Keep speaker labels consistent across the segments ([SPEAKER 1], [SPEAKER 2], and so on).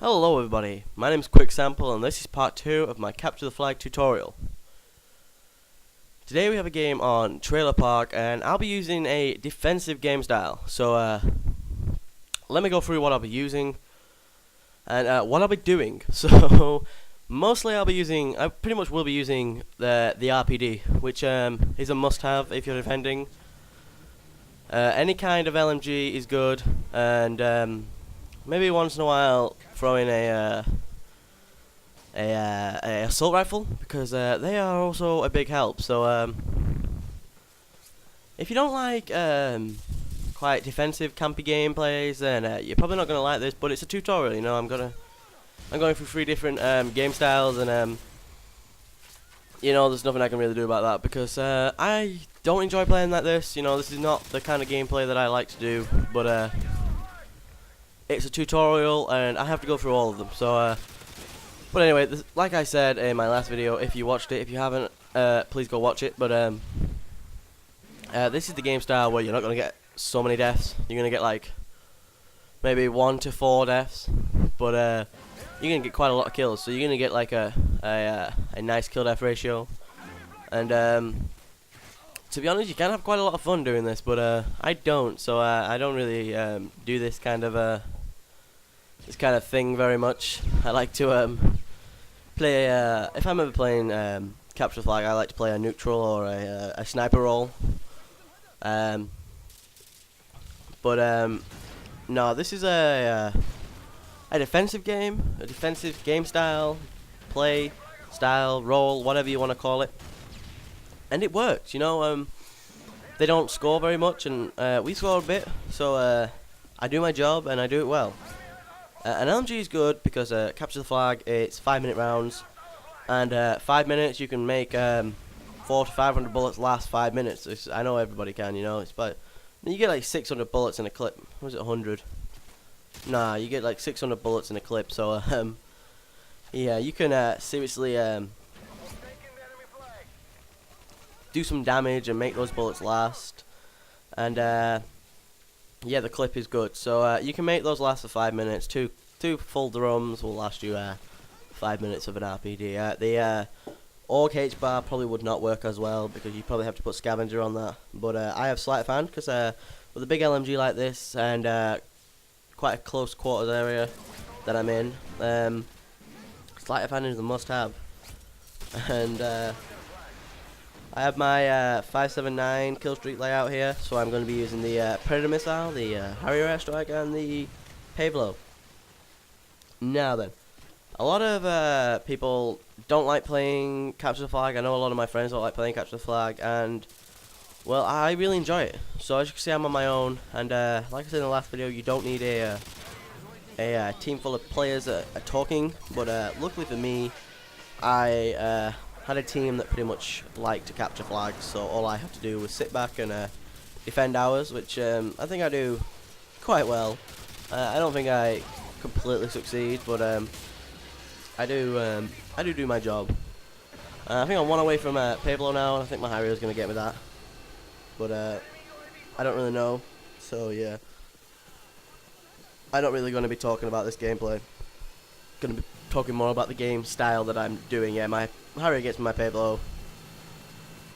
[SPEAKER 1] Hello everybody, my name is Quick Sample and this is part 2 of my Capture the Flag tutorial. Today we have a game on Trailer Park and I'll be using a defensive game style. So let me go through what I'll be using and what I'll be doing. So mostly I pretty much will be using the RPD, which is a must-have if you're defending. Any kind of LMG is good, and maybe once in a while throw in a assault rifle, because they are also a big help. So if you don't like quite defensive campy gameplays, then you're probably not gonna like this. But it's a tutorial, you know. I'm going through 3 different game styles, and you know, there's nothing I can really do about that because I don't enjoy playing like this. You know, this is not the kind of gameplay that I like to do, but it's a tutorial and I have to go through all of them. So but anyway, like I said in my last video, if you watched it, if you haven't, please go watch it. But this is the game style where you're not going to get so many deaths. You're going to get like maybe 1 to 4 deaths, but you're going to get quite a lot of kills. So you're going to get like a nice kill death ratio. And to be honest, you can have quite a lot of fun doing this, but I don't. So I don't really do this kind of thing very much. I like to play, if I'm ever playing Capture the Flag, I like to play a neutral or a sniper role. No, this is a defensive game, a defensive game style, play style, role, whatever you want to call it. And it works, you know. They don't score very much, and we score a bit, so I do my job and I do it well. An LMG is good because Capture the Flag, it's 5-minute rounds, and 5 minutes you can make 400 to 500 bullets last 5 minutes. I know everybody can, you know. It's about, you get like 600 bullets in a clip. Was it 100? Nah, you get like 600 bullets in a clip. So yeah, you can seriously do some damage and make those bullets last. And yeah, the clip is good. So you can make those last for 5 minutes. Two full drums will last you 5 minutes of an RPD. The AUG H-bar probably would not work as well because you probably have to put scavenger on that. But I have sleight of hand because with a big LMG like this and quite a close quarters area that I'm in, sleight of hand is a must-have. And I have my 579 kill streak layout here, so I'm going to be using the Predator missile, the Harrier airstrike, and the Pavlo. Now then, a lot of people don't like playing Capture the Flag. I know a lot of my friends don't like playing Capture the Flag, and well, I really enjoy it. So as you can see, I'm on my own, and like I said in the last video, you don't need a team full of players that are talking. But luckily for me, I had a team that pretty much liked to capture flags, so all I have to do was sit back and defend ours, which I think I do quite well. I don't think I completely succeed, but I do my job. I think I'm 1 away from Pablo now, and I think my Harrier is going to get me that, but I don't really know. So yeah, I'm not really going to be talking about this gameplay. Going to be talking more about the game style that I'm doing. Yeah, my Harrier gets my Pablo,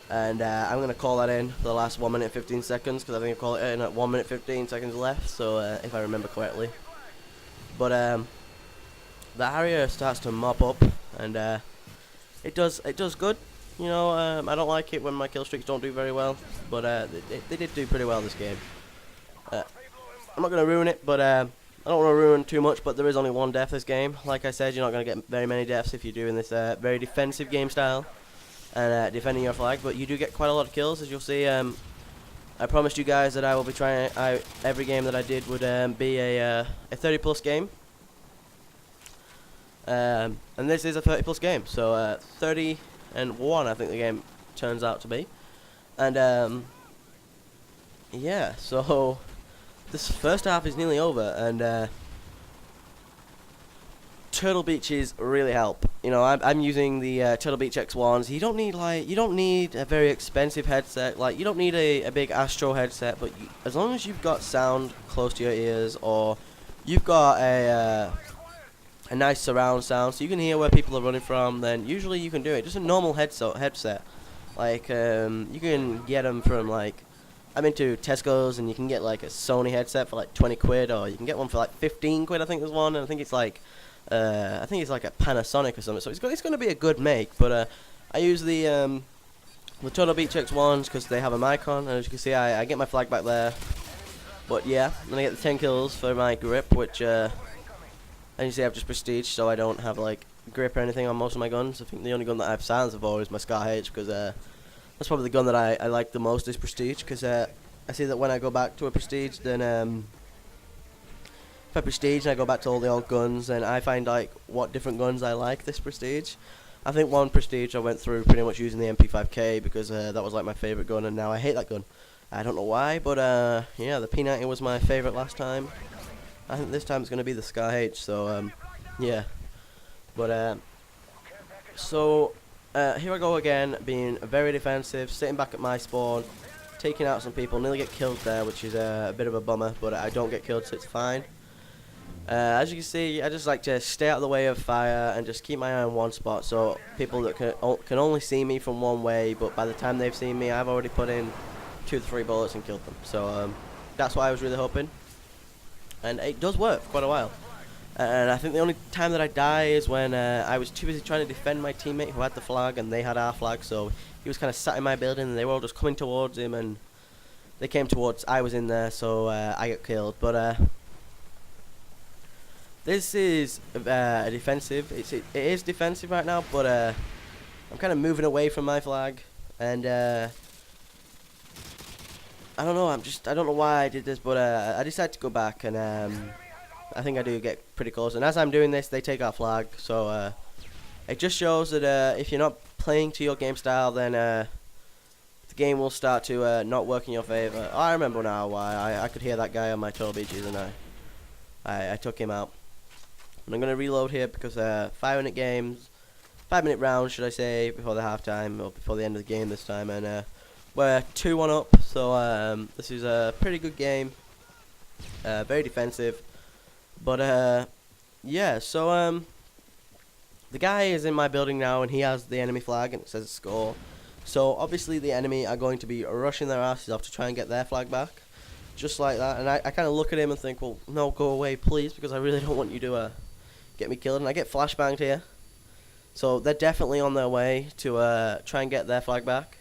[SPEAKER 1] and I'm going to call that in for the last 1 minute 15 seconds because I think I call it in at 1 minute 15 seconds left, so if I remember correctly. But the Harrier starts to mop up, and it does good. You know, I don't like it when my kill streaks don't do very well, but they did do pretty well this game. I'm not going to ruin it, but I don't want to ruin too much, but there is only 1 death this game. Like I said, you're not going to get very many deaths if you're doing this very defensive game style and defending your flag, but you do get quite a lot of kills, as you'll see. I promised you guys that I will be trying, every game that I did would be a 30 plus game. And this is a 30 plus game, so 30-1 I think the game turns out to be. And yeah, so this first half is nearly over, and Turtle Beaches really help. You know, I'm using the Turtle Beach X1s. You don't need a very expensive headset. Like, you don't need a big Astro headset, but as long as you've got sound close to your ears, or you've got a nice surround sound, so you can hear where people are running from. Then usually you can do it just a normal headset. Like you can get them from like, I'm into Tesco's, and you can get like a Sony headset for like 20 quid, or you can get one for like 15 quid. I think there's one, and I think it's like a Panasonic or something. So it's going to be a good make. But I use the Turtle Beach X ones because they have a mic on, and as you can see, I get my flag back there. But yeah, then I get the 10 kills for my grip, which as you see, I've just prestige, so I don't have like grip or anything on most of my guns. I think the only gun that I have silencer for is my Scar H, because that's probably the gun that I like the most is prestige, because I see that when I go back to a prestige, then if I prestige and I go back to all the old guns, then I find like what different guns I like this prestige. I think one prestige I went through pretty much using the MP5K, because that was like my favourite gun, and now I hate that gun. I don't know why, but yeah, the P90 was my favourite last time. I think this time it's going to be the Scar H, so yeah. But so here I go again, being very defensive, sitting back at my spawn, taking out some people, nearly get killed there, which is a bit of a bummer, but I don't get killed, so it's fine. As you can see, I just like to stay out of the way of fire and just keep my eye on one spot, so people that can only see me from one way, but by the time they've seen me, I've already put in 2 to 3 bullets and killed them. So that's what I was really hoping, and it does work for quite a while. And I think the only time that I die is when I was too busy trying to defend my teammate who had the flag, and they had our flag, so he was kind of sat in my building, and they were all just coming towards him, and they came towards, I was in there, so I got killed. But this is a defensive, it is defensive right now, but I'm kind of moving away from my flag, and I don't know, I don't know why I did this, but I decided to go back, and I think I do get pretty close, and as I'm doing this, they take our flag, so it just shows that if you're not playing to your game style, then the game will start to not work in your favour. Oh, I remember now why. I could hear that guy on my Turtle Beaches, and I took him out. And I'm going to reload here because 5-minute games, 5-minute rounds, should I say, before the halftime, or before the end of the game this time, and we're 2-1 up, so this is a pretty good game, very defensive. But yeah, so the guy is in my building now, and he has the enemy flag, and it says score. So obviously the enemy are going to be rushing their asses off to try and get their flag back, just like that. And I kind of look at him and think, well, no, go away, please, because I really don't want you to get me killed. And I get flashbanged here, so they're definitely on their way to try and get their flag back.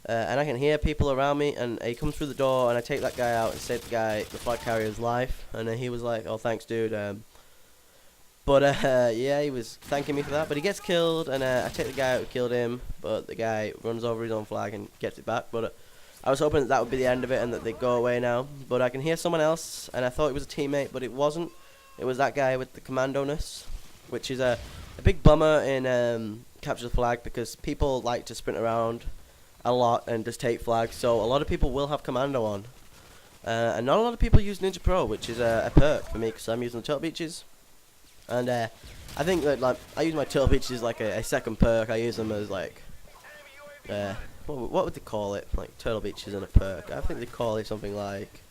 [SPEAKER 1] And I can hear people around me, and he comes through the door, and I take that guy out and save the flag carrier's life, and he was like, oh, thanks, dude. But yeah, he was thanking me for that, but he gets killed, and I take the guy out who killed him, but the guy runs over his own flag and gets it back. But I was hoping that would be the end of it, and that they'd go away now, but I can hear someone else, and I thought it was a teammate, but it wasn't. It was that guy with the commando-ness, which is a big bummer in Capture the Flag, because people like to sprint around a lot and just take flags, so a lot of people will have commando on, and not a lot of people use Ninja Pro, which is a perk for me, because I'm using the Turtle Beaches, and I think that, like, I use my Turtle Beaches like a second perk. I use them as like what would they call it, like Turtle Beaches and a perk. I think they call it something like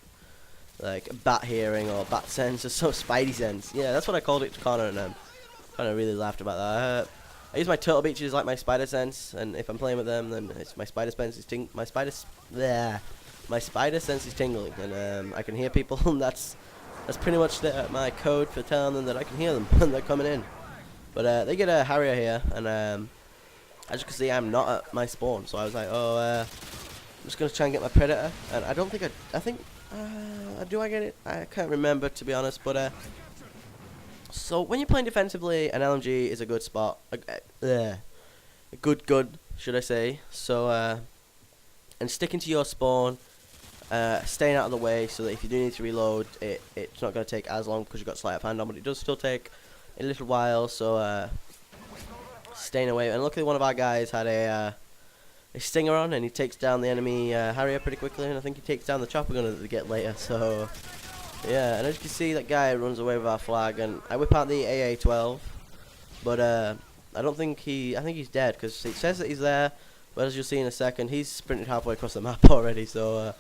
[SPEAKER 1] bat hearing or bat sense or so, spidey sense. Yeah, that's what I called it to Connor, and kind of really laughed about that. I use my Turtle Beaches like my spider sense, and if I'm playing with them, then it's my spider sense is my spider sense is tingling, and I can hear people, and that's pretty much my code for telling them that I can hear them when they're coming in. But they get a Harrier here, and as you can see, I'm not at my spawn, so I was like, oh, I'm just gonna try and get my Predator, and I don't think I think do I get it? I can't remember, to be honest, but so when you're playing defensively, an LMG is a good spot, a good gun, should I say. So and sticking to your spawn, staying out of the way, so that if you do need to reload, it's not going to take as long because you've got sleight of hand on, but it does still take a little while. So staying away. And luckily, one of our guys had a Stinger on, and he takes down the enemy Harrier pretty quickly, and I think he takes down the chopper gun that they get later. So yeah, and as you can see, that guy runs away with our flag, and I whip out the AA-12, but I don't think I think he's dead, because it says that he's there, but as you'll see in a second, he's sprinted halfway across the map already. So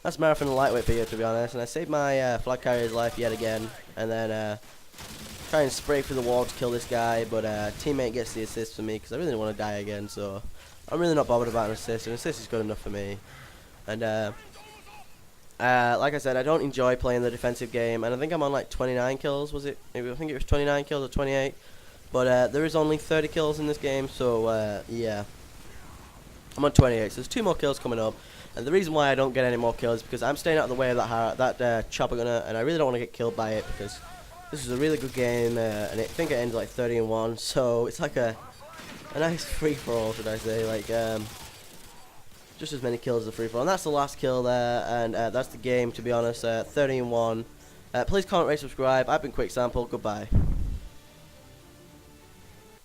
[SPEAKER 1] that's marathon lightweight for you, to be honest. And I saved my flag carrier's life yet again, and then try and spray through the wall to kill this guy, but teammate gets the assist for me because I really don't want to die again. So I'm really not bothered about an assist. An assist is good enough for me. And like I said, I don't enjoy playing the defensive game, and I think I'm on like 29 kills. Was it? Maybe I think it was 29 kills or 28. But there is only 30 kills in this game, so yeah. I'm on 28, so there's 2 more kills coming up. And the reason why I don't get any more kills is because I'm staying out of the way of that chopper gunner, and I really don't want to get killed by it because this is a really good game, and I think it ends like 30-1. So it's like a nice free-for-all, should I say? Like just as many kills as a free-for-all. And that's the last kill there, and that's the game. To be honest, 30-1. Please comment, rate, subscribe. I've been Quick Sample. Goodbye.